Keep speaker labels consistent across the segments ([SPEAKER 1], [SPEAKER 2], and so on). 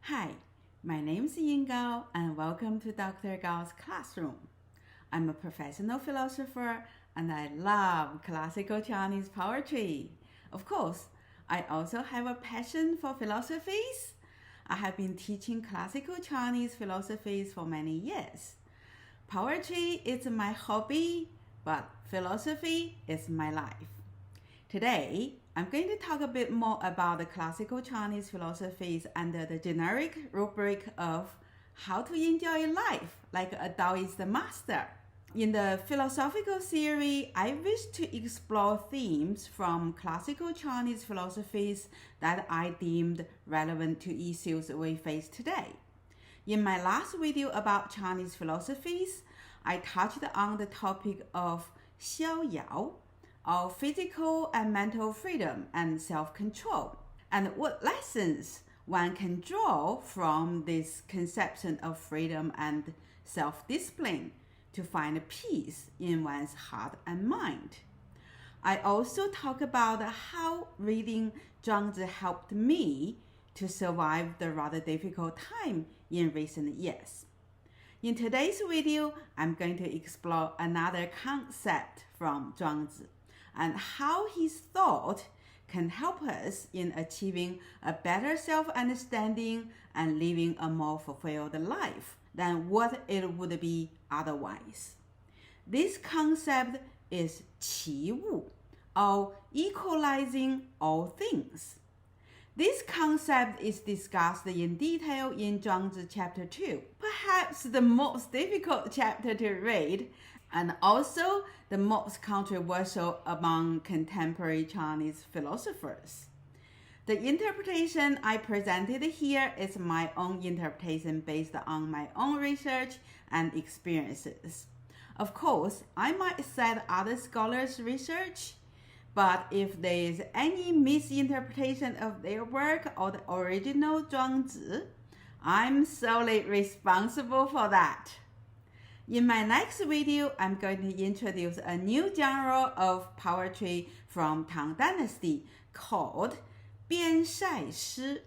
[SPEAKER 1] Hi, my name is Yin Gao and welcome to Dr. Gao's classroom. I'm a professional philosopher and I love classical Chinese poetry. Of course, I also have a passion for philosophies. I have been teaching classical Chinese philosophies for many years. Poetry is my hobby, but philosophy is my life. Today, I'm going to talk a bit more about the classical Chinese philosophies under the generic rubric of how to enjoy life like a Daoist master. In the philosophical theory, I wish to explore themes from classical Chinese philosophies that I deemed relevant to issues we face today. In my last video about Chinese philosophies, I touched on the topic of 逍遥, of physical and mental freedom and self-control, and what lessons one can draw from this conception of freedom and self-discipline to find peace in one's heart and mind. I also talk about how reading Zhang helped me to survive the rather difficult time in recent years. In today's video, I'm going to explore another concept from Zhang and how his thought can help us in achieving a better self-understanding and living a more fulfilled life than what it would be otherwise. This concept is 齐物, or equalizing all things. This concept is discussed in detail in Zhang chapter 2, perhaps the most difficult chapter to read, and also the most controversial among contemporary Chinese philosophers. The interpretation I presented here is my own interpretation based on my own research and experiences. Of course, I might cite other scholars' research, but if there is any misinterpretation of their work or the original Zhuang, I'm solely responsible for that. In my next video, I'm going to introduce a new genre of poetry from Tang Dynasty called 边塞诗,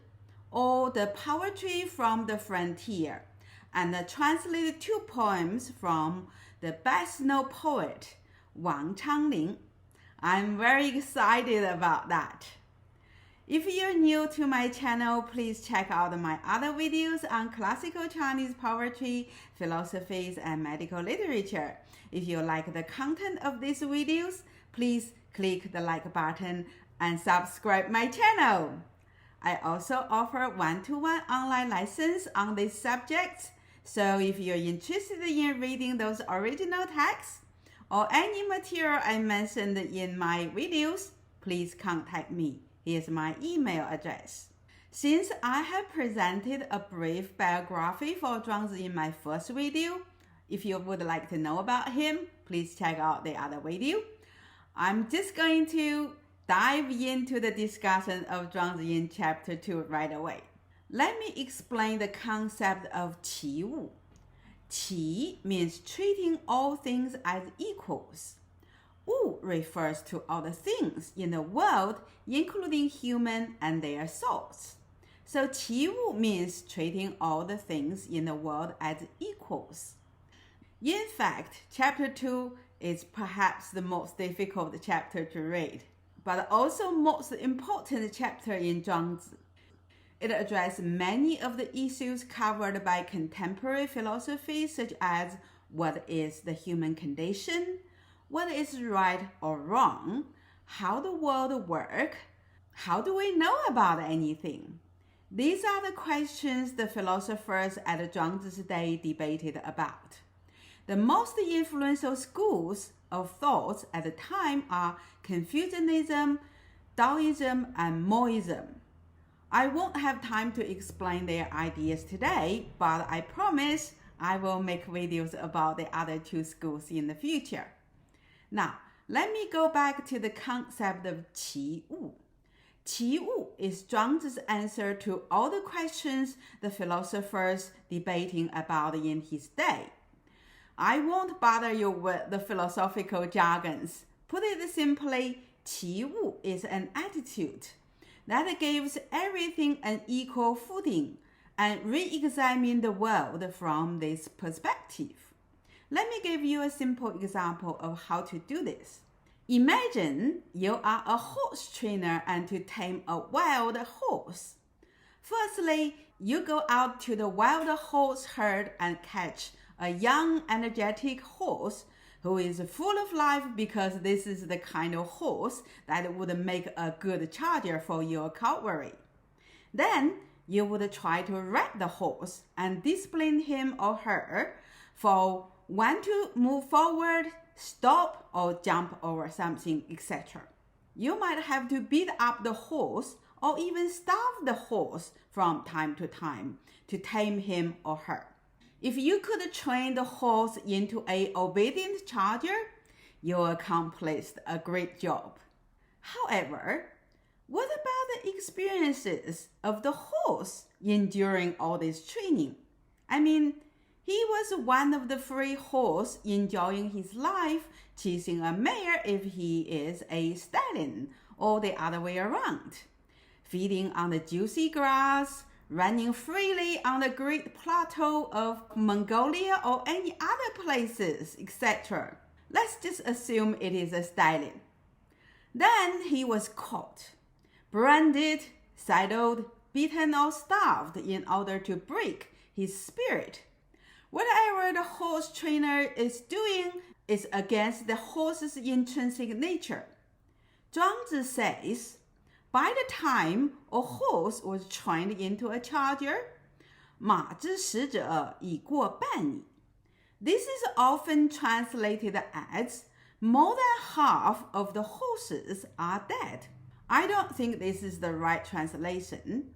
[SPEAKER 1] or the poetry from the frontier, and translate two poems from the best-known poet Wang Changling. I'm very excited about that. If you're new to my channel, please check out my other videos on classical Chinese poetry, philosophies, and medical literature. If you like the content of these videos, please click the like button and subscribe my channel. I also offer one-to-one online lessons on these subjects, so if you're interested in reading those original texts or any material I mentioned in my videos, please contact me. Here's my email address. Since I have presented a brief biography for Zhuang in my first video, if you would like to know about him, please check out the other video. I'm just going to dive into the discussion of Zhuang in chapter 2 right away. Let me explain the concept of 齐物. 齐 means treating all things as equals. 物 refers to all the things in the world, including human and their souls. So 齐物 means treating all the things in the world as equals. In fact, chapter 2 is perhaps the most difficult chapter to read, but also most important chapter in Zhang. It addresses many of the issues covered by contemporary philosophy, such as what is the human condition, what is right or wrong, how the world works, how do we know about anything? These are the questions the philosophers at Zhang's day debated about. The most influential schools of thought at the time are Confucianism, Daoism, and Moism. I won't have time to explain their ideas today, but I promise I will make videos about the other two schools in the future. Now, let me go back to the concept of 齐物. 齐物 is Zhang's answer to all the questions the philosophers debating about in his day. I won't bother you with the philosophical jargons. Put it simply, 齐物 is an attitude that gives everything an equal footing and re-examine the world from this perspective. Let me give you a simple example of how to do this. Imagine you are a horse trainer and to tame a wild horse. Firstly, you go out to the wild horse herd and catch a young, energetic horse who is full of life because this is the kind of horse that would make a good charger for your cavalry. Then you would try to ride the horse and discipline him or her for when to move forward, stop, or jump over something, etc. You might have to beat up the horse or even starve the horse from time to time to tame him or her. If you could train the horse into an obedient charger, you accomplished a great job. However, what about the experiences of the horse enduring all this training? I mean, he was one of the free horse enjoying his life, chasing a mare if he is a stallion, or the other way around, feeding on the juicy grass, running freely on the great plateau of Mongolia or any other places, etc. Let's just assume it is a stallion. Then he was caught, branded, saddled, beaten or starved in order to break his spirit. Whatever the horse trainer is doing is against the horse's intrinsic nature. Zhang says, by the time a horse was trained into a charger, 马之使者已过半矣. This is often translated as, more than half of the horses are dead. I don't think this is the right translation.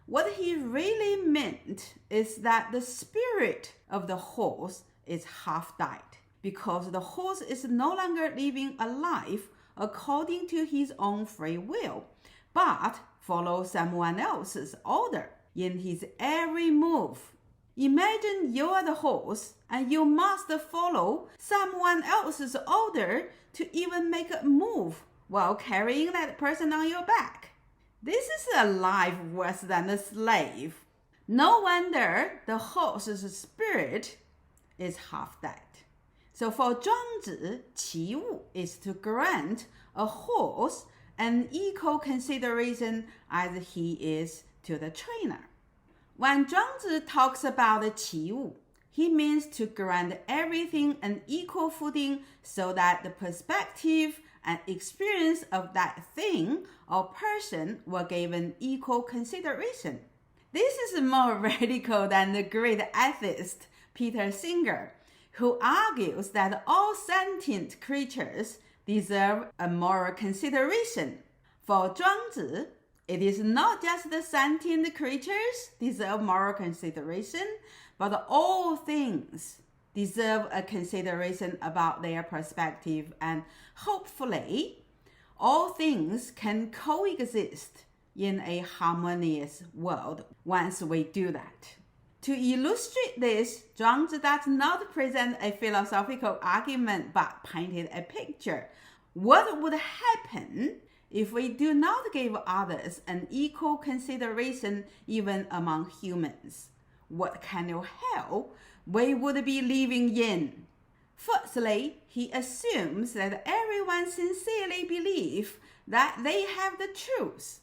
[SPEAKER 1] What he really meant is that the spirit of the horse is half died, because the horse is no longer living a life according to his own free will, but follows someone else's order in his every move. Imagine you are the horse and you must follow someone else's order to even make a move while carrying that person on your back. This is a life worse than a slave. No wonder the horse's spirit is half dead. So for Zhang, 齐物 is to grant a horse an equal consideration as he is to the trainer. When Zhang talks about 齐物, he means to grant everything an equal footing so that the perspective and experience of that thing or person were given equal consideration. This is more radical than the great atheist Peter Singer, who argues that all sentient creatures deserve a moral consideration. For Zhang, it is not just the sentient creatures deserve moral consideration, but all things deserve a consideration about their perspective, and hopefully all things can coexist in a harmonious world once we do that. To illustrate this, Zhang does not present a philosophical argument but painted a picture. What would happen if we do not give others an equal consideration even among humans? What kind of hell we would be living in? Firstly, he assumes that everyone sincerely believes that they have the truth.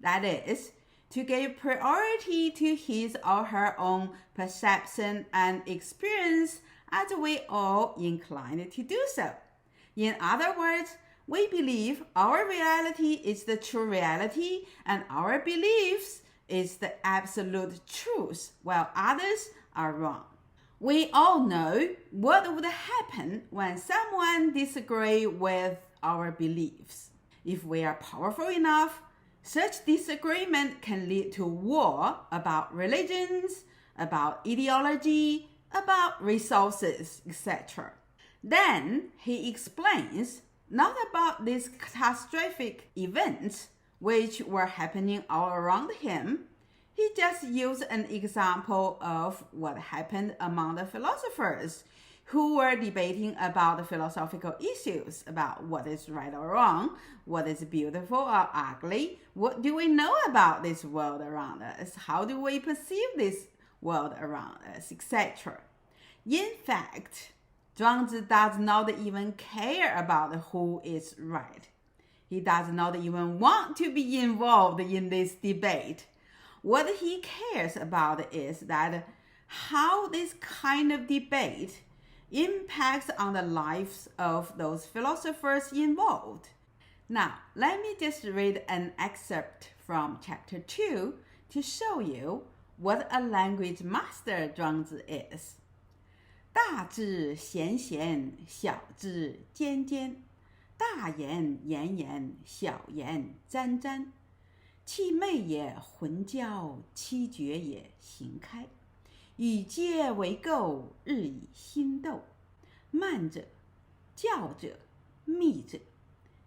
[SPEAKER 1] That is, to give priority to his or her own perception and experience as we all inclined to do so. In other words, we believe our reality is the true reality and our beliefs is the absolute truth, while others are wrong. We all know what would happen when someone disagrees with our beliefs. If we are powerful enough, such disagreement can lead to war about religions, about ideology, about resources, etc. Then he explains not about these catastrophic events which were happening all around him. He just used an example of what happened among the philosophers who were debating about the philosophical issues about what is right or wrong, what is beautiful or ugly, What do we know about this world around us? How do we perceive this world around us, etc.? In fact, Zhuangzi does not even care about who is right. He does not even want to be involved in this debate. What he cares about is that how this kind of debate impacts on the lives of those philosophers involved. Now, let me just read an excerpt from chapter 2 to show you what a language master Zhuangzi is. 大智贤贤，小智尖尖，大言炎炎，小言沾沾。气昧也，浑交；气绝也，行开。与皆为垢，日以心斗。慢者，教者，密者。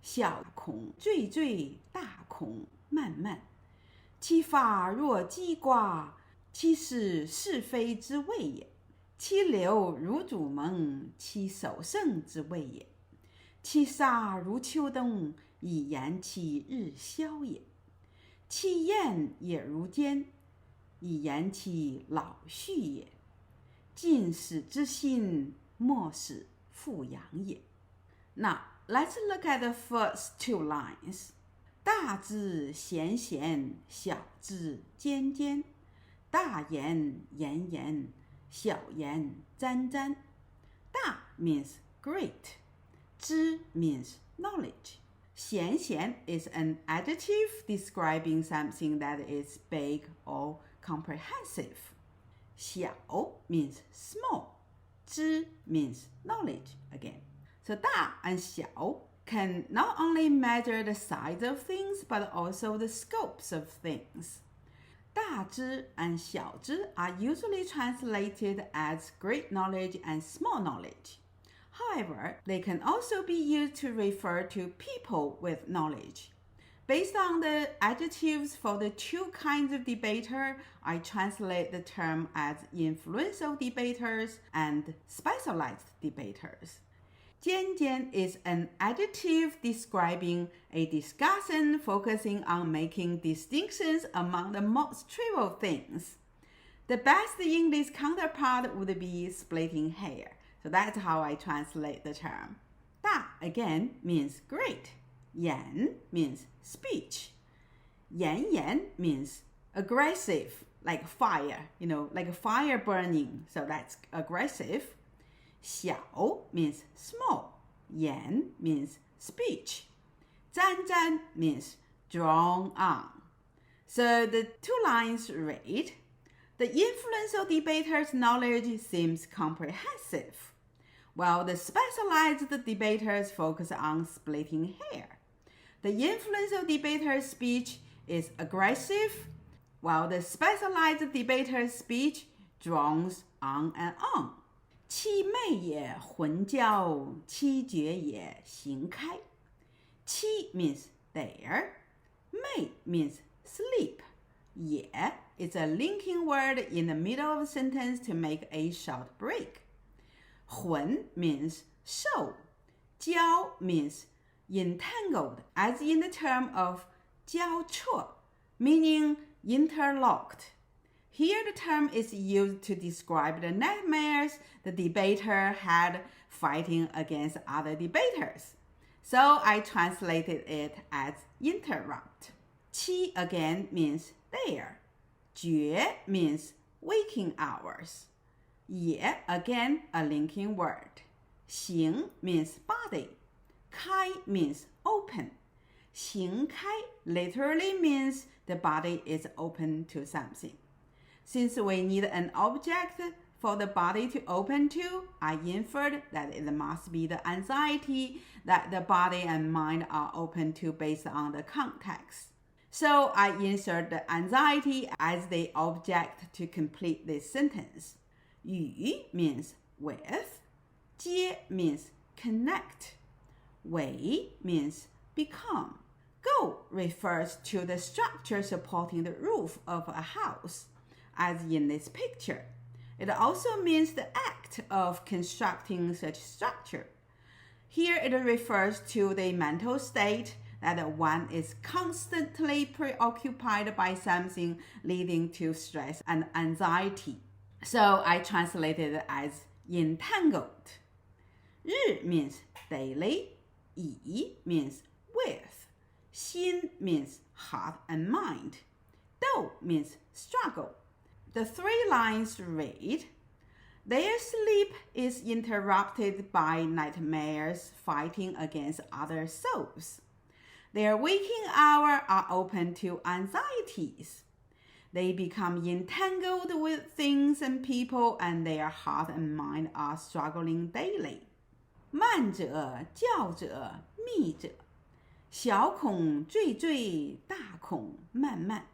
[SPEAKER 1] 小孔惴惴，大孔漫漫。其法若鸡瓜，其实是非之谓也。其流如主盟，其守胜之谓也。其杀如秋冬，以延其日消也。其厌也如坚，以延其老续也。尽始之心，莫使复阳也。Now, let's look at the first two lines. 大智贤贤，小智尖尖，大言炎炎，小言沾沾。大 means great. 知 means knowledge. 贤贤 is an adjective describing something that is big or comprehensive. 小 means small. 知 means knowledge again. So 大 and 小 can not only measure the size of things but also the scopes of things. 大知 and 小知 are usually translated as great knowledge and small knowledge. However, they can also be used to refer to people with knowledge. Based on the adjectives for the two kinds of debater, I translate the term as influential debaters and specialized debaters. 尖尖 is an adjective describing a discussion focusing on making distinctions among the most trivial things. The best English counterpart would be splitting hair. So that's how I translate the term. 大 again means great. 言 means speech. 炎炎 means aggressive, like fire, like fire burning. So that's aggressive. 小 means small. 言 means speech. 沾沾 means drawn on. So the two lines read, the influential debater's knowledge seems comprehensive, while the specialized debaters focus on splitting hair. The influential debater's speech is aggressive, while the specialized debater's speech draws on and on. 气昧也，浑交；气绝也，行开。气 means there. 昧 means sleep. 也 is a linking word in the middle of a sentence to make a short break. 浑 means so. 交 means entangled, as in the term of 交错, meaning interlocked. Here the term is used to describe the nightmares the debater had fighting against other debaters. So I translated it as interrupt. 七 again means there. 绝 means waking hours. 也 again a linking word. 行 means body. 开 means open. 行开 literally means the body is open to something. Since we need an object for the body to open to, I inferred that it must be the anxiety that the body and mind are open to based on the context. So I insert the anxiety as the object to complete this sentence. 与 means with. 接 means connect. 为 means become. 构 refers to the structure supporting the roof of a house, as in this picture. It also means the act of constructing such structure. Here it refers to the mental state that one is constantly preoccupied by something, leading to stress and anxiety. So I translated it as entangled. 日 means daily, 以 means with, 心 means heart and mind, 斗 means struggle. The 3 lines read, their sleep is interrupted by nightmares fighting against other souls. Their waking hours are open to anxieties. They become entangled with things and people, and their heart and mind are struggling daily. 慢者教者密者小孔惴惴大孔漫漫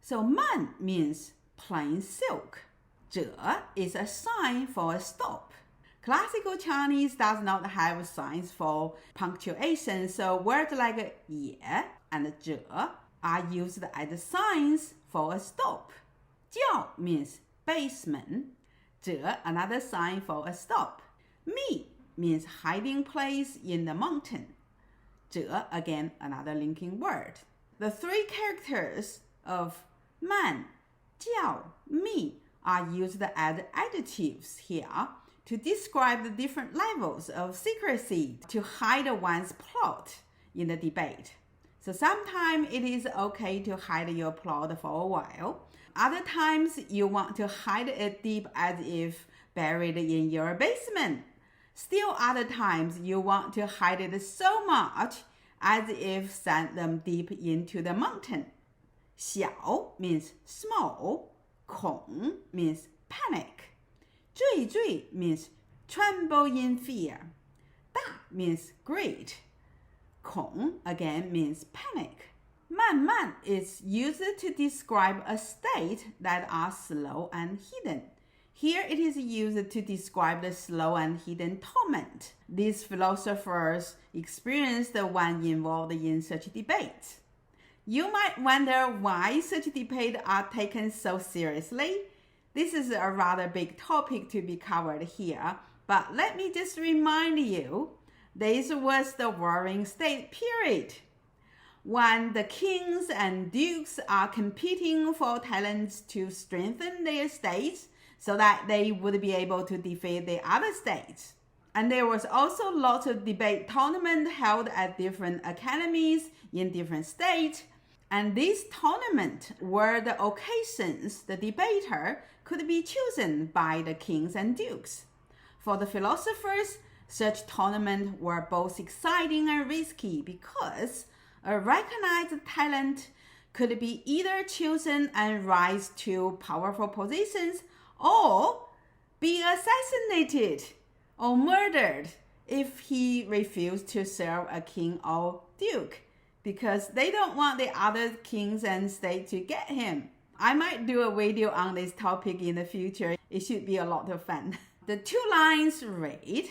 [SPEAKER 1] So 慢 means plain silk. 者 is a sign for a stop. Classical Chinese does not have signs for punctuation, so words like 也 and 者 are used as signs for a stop. 教 means basement. 者 another sign for a stop. 密 means hiding place in the mountain. 者 again another linking word. The 3 characters of 慢, 教, 密 are used as adjectives here to describe the different levels of secrecy to hide one's plot in the debate. So sometimes it is okay to hide your plot for a while. Other times you want to hide it deep as if buried in your basement. Still other times you want to hide it so much as if sent them deep into the mountain. 小 means small. 恐 means panic. 惴惴 means tremble in fear. 大 means great. 恐 again means panic. 慢慢 is used to describe a state that are slow and hidden. Here it is used to describe the slow and hidden torment these philosophers experienced when involved in such debates. You might wonder why such debates are taken so seriously. This is a rather big topic to be covered here, but let me just remind you, this was the warring state period, when the kings and dukes are competing for talents to strengthen their states so that they would be able to defeat the other states. And there was also lots of debate tournaments held at different academies in different states. And these tournaments were the occasions the debater could be chosen by the kings and dukes. For the philosophers, such tournaments were both exciting and risky because a recognized talent could be either chosen and rise to powerful positions or be assassinated or murdered if he refused to serve a king or duke, because they don't want the other kings and states to get him. I might do a video on this topic in the future. It should be a lot of fun. The 2 lines read,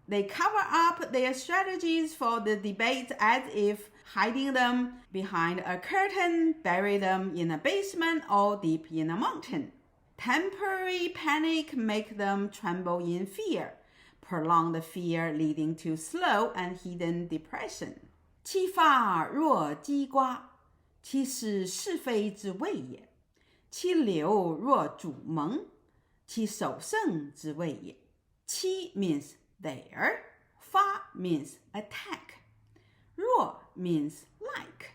[SPEAKER 1] they cover up their strategies for the debate as if hiding them behind a curtain, bury them in a basement or deep in a mountain. Temporary panic make them tremble in fear, prolonged fear leading to slow and hidden depression. 其发若鸡瓜，其实是非之谓也；其流若主蒙，其守胜之谓也。其 means there, 发 means attack, 若 means like,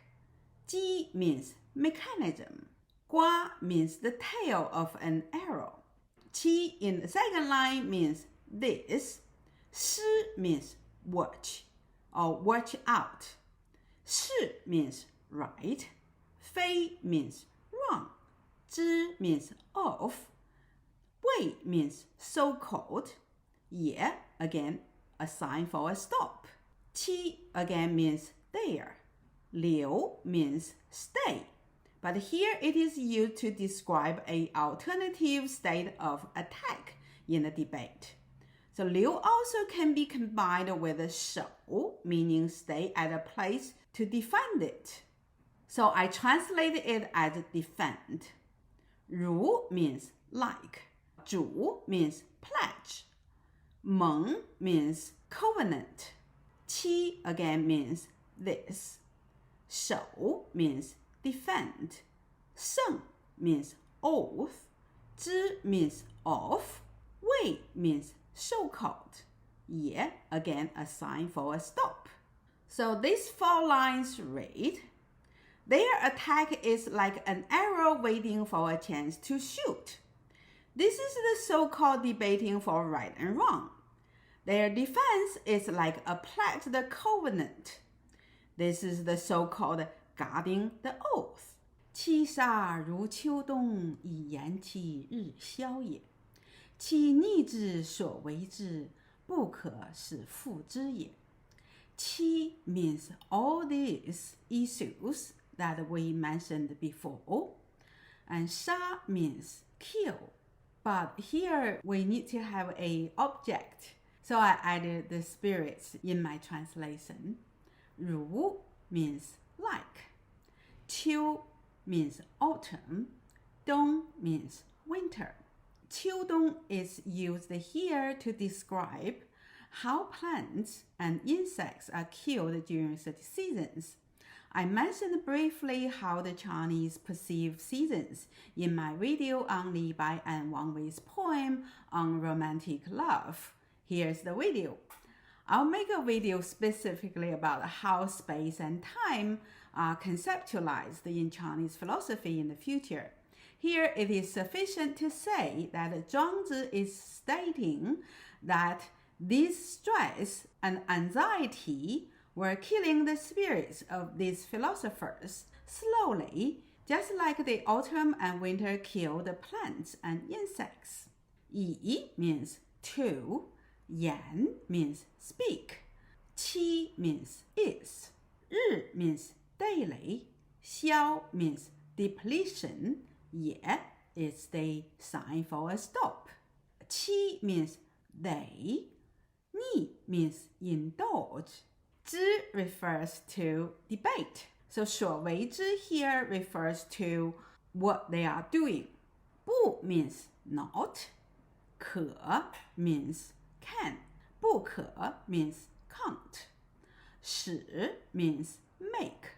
[SPEAKER 1] 鸡 means mechanism, 瓜 means the tail of an arrow. 其 in the second line means this, 师 means watch or watch out. 是 means right, 非 means wrong, 之 means of, 谓 means so-called, 也 again a sign for a stop, 其 again means there, 流 means stay, but here it is used to describe an alternative state of attack in a debate. So 流 also can be combined with 守, meaning stay at a place to defend it. So I translated it as defend. 如 means like. 主 means pledge. 盟 means covenant. 期 again means this. shou means defend, sheng means oath, zhi means of, wei means so-called, ye again a sign for a stop. So these 4 lines read, their attack is like an arrow waiting for a chance to shoot. This is the so-called debating for right and wrong. Their defense is like a pledged covenant. This is the so-called guarding the oath. 七杀如秋冬，以言其日消也。其逆之所为之，不可使复之也。Qi means all these issues that we mentioned before, and sha means kill. But here we need to have an object, so I added the spirits in my translation. Ru means like. Qiu means autumn. Dong means winter. Qiudong is used here to describe how plants and insects are killed during such seasons. I mentioned briefly how the Chinese perceive seasons in my video on Li Bai and Wang Wei's poem on romantic love. Here's the video. I'll make a video specifically about how space and time are conceptualized in Chinese philosophy in the future. Here it is sufficient to say that Zhang is stating that this stress and anxiety were killing the spirits of these philosophers slowly, just like the autumn and winter kill the plants and insects. Yi means to, yan means speak, qi means is, ri means daily, xiao means depletion, ye is the sign for a stop. Qi means they, ni means indulge, zhi refers to debate. So 所谓之 here refers to what they are doing. 不 means not, 可 means can, 不可 means can't, 使 means make,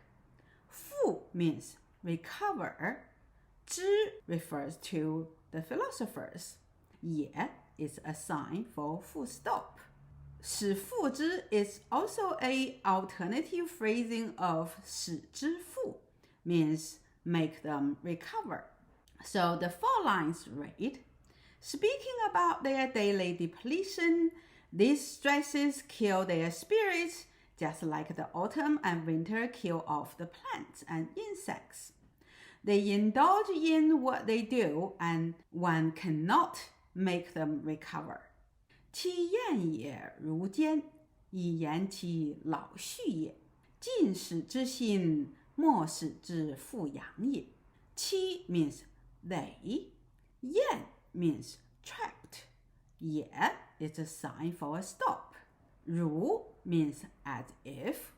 [SPEAKER 1] 复 means recover, 知 refers to the philosophers, 也 is a sign for full stop. 使复之 is also an alternative phrasing of 使之复, means make them recover. So the 4 lines read, speaking about their daily depletion, these stresses kill their spirits, just like the autumn and winter kill off the plants and insects. They indulge in what they do, and one cannot make them recover. 其厌也如坚，以言其老序也。尽使之心，莫使之复阳也。其 means they, 厌 means trapped, 也 is a sign for a stop. 如 means as if,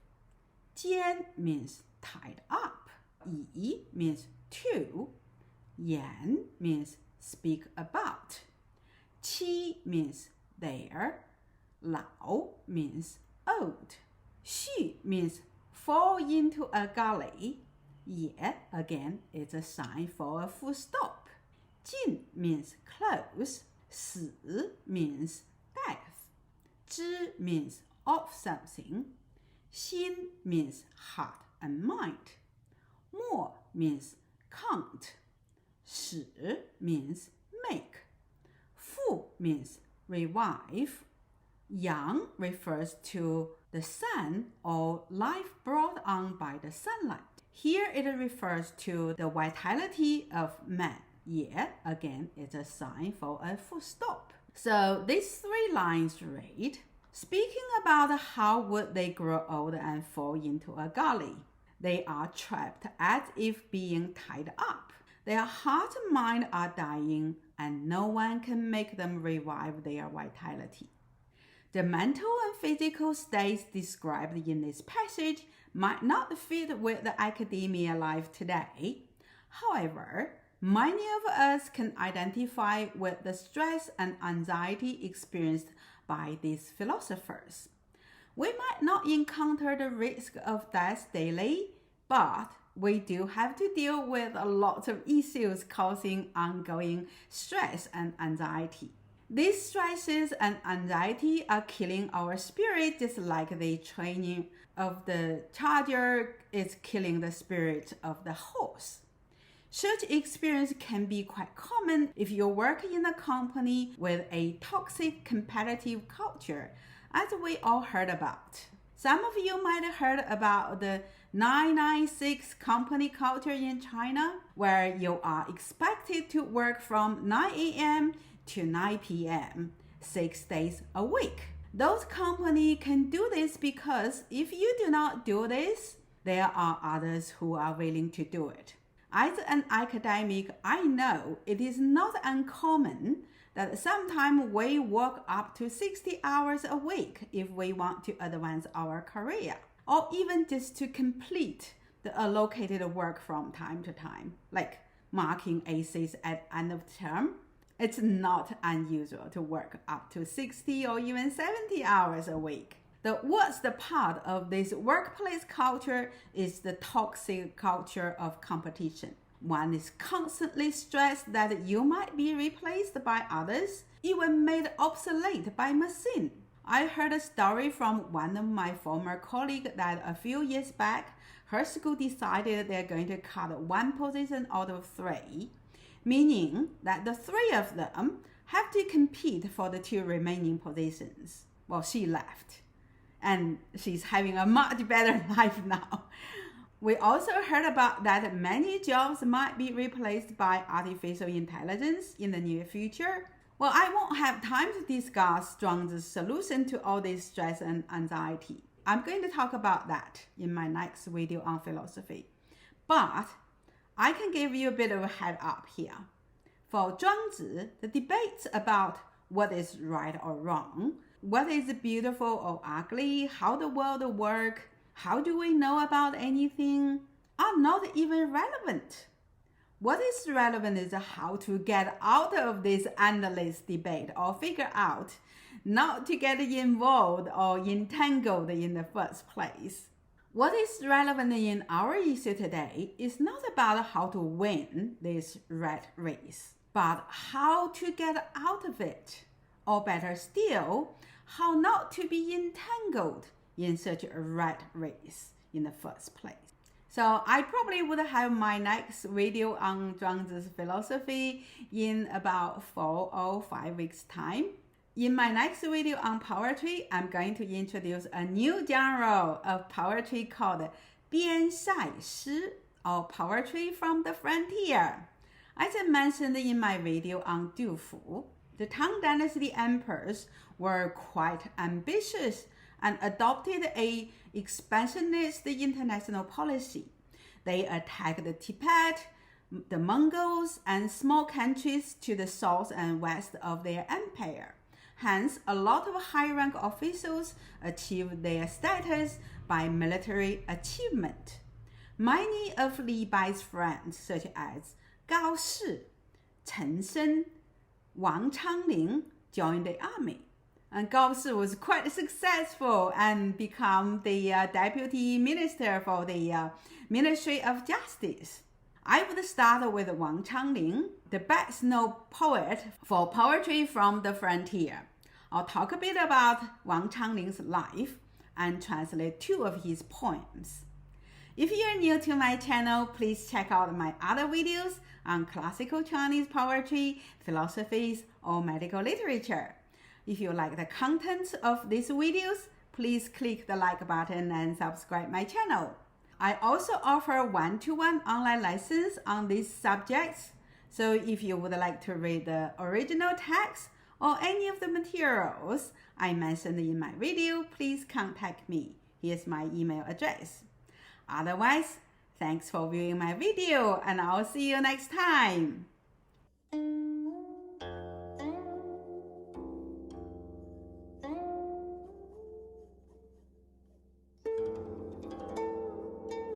[SPEAKER 1] 坚 means tied up, 以 means to, 言 means speak about, 期 means there, 老 means old, 序 means fall into a gully, 也 again is a sign for a full stop, 近 means close, 死 means death, 知 means of something, 心 means heart and mind, 末 means count, 使 means make, 复 means revive, yang refers to the sun or life brought on by the sunlight. Here it refers to the vitality of man. Ye again is a sign for a full stop. So these 3 lines read, speaking about how would they grow old and fall into a gully. They are trapped as if being tied up. Their heart and mind are dying, and no one can make them revive their vitality. The mental and physical states described in this passage might not fit with the academia life today. However, many of us can identify with the stress and anxiety experienced by these philosophers. We might not encounter the risk of death daily, But we do have to deal with a lot of issues causing ongoing stress and anxiety. These stresses and anxiety are killing our spirit, just like the training of the charger is killing the spirit of the horse. Such experience can be quite common if you work in a company with a toxic competitive culture, as we all heard about. Some of you might have heard about the 996 company culture in China, where you are expected to work from 9 a.m. to 9 p.m., 6 days a week. Those companies can do this because if you do not do this, there are others who are willing to do it. As an academic, I know it is not uncommon that sometimes we work up to 60 hours a week if we want to advance our career, or even just to complete the allocated work from time to time, like marking aces at end of term. It's not unusual to work up to 60 or even 70 hours a week. The worst part of this workplace culture is the toxic culture of competition. One is constantly stressed that you might be replaced by others, even made obsolete by machine. I heard a story from one of my former colleagues that a few years back, her school decided they're going to cut one position out of 3, meaning that the 3 of them have to compete for the 2 remaining positions. Well, she left, and she's having a much better life now. We also heard about that many jobs might be replaced by artificial intelligence in the near future. Well, I won't have time to discuss Zhang's solution to all this stress and anxiety. I'm going to talk about that in my next video on philosophy. But I can give you a bit of a head up here. For Zhang, the debates about what is right or wrong, what is beautiful or ugly, how the world works, how do we know about anything, are not even relevant. What is relevant is how to get out of this endless debate or figure out not to get involved or entangled in the first place. What is relevant in our issue today is not about how to win this rat race, but how to get out of it, or better still, how not to be entangled in such a rat race in the first place. So I probably would have my next video on Zhang's philosophy in about 4 or 5 weeks' time. In my next video on poetry, I'm going to introduce a new genre of poetry called 边塞诗, or poetry from the frontier. As I mentioned in my video on Du Fu, the Tang Dynasty emperors were quite ambitious and adopted an expansionist international policy. They attacked Tibet, the Mongols, and small countries to the south and west of their empire. Hence, a lot of high-rank officials achieved their status by military achievement. Many of Li Bai's friends, such as Gao Shi, Chen Shen, Wang Changling, joined the army. And Gao Shi was quite successful and became the deputy minister for the Ministry of Justice. I would start with Wang Changling, the best known poet for poetry from the frontier. I'll talk a bit about Wang Changling's life and translate 2 of his poems. If you're new to my channel, please check out my other videos on classical Chinese poetry, philosophies, or medical literature. If you like the content of these videos, please click the like button and subscribe my channel. I also offer one-to-one online lessons on these subjects. So if you would like to read the original text or any of the materials I mentioned in my video, please contact me. Here's my email address. Otherwise, thanks for viewing my video, and I'll see you next time.